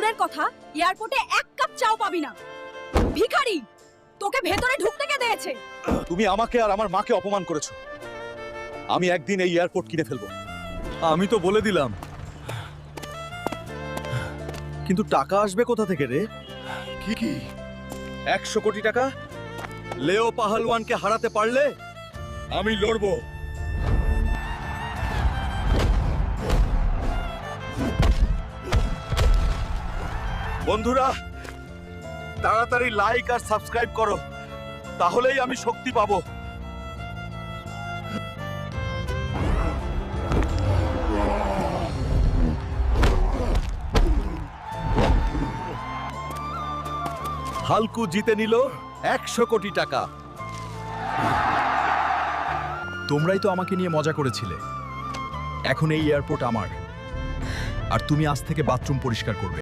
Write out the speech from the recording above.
দূরের কথা, এয়ারপোর্টে এক কাপ চাও পাবি না। ভিখারি, তোকে ভেতরে ঢুকতে কে দিয়েছে? তুমি আমাকে আর আমার মাকে অপমান করেছো। আমি একদিন এই এয়ারপোর্ট কিনে ফেলবো। আমি তো বলে দিলাম, কিন্তু টাকা আসবে কোথা থেকে রে? কি 100 কোটি টাকা? লেও পাহলওয়ানকে হারাতে পারলে আমি লড়বো। বন্ধুরা, তাড়াতাড়ি লাইক আর সাবস্ক্রাইব করো, তাহলেই আমি শক্তি পাবো। হালকু জিতে নিল 100 কোটি টাকা। তোমরাই তো আমাকে নিয়ে মজা করেছিলে। এখন এই এয়ারপোর্ট আমার, আর তুমি আজ থেকে বাথরুম পরিষ্কার করবে।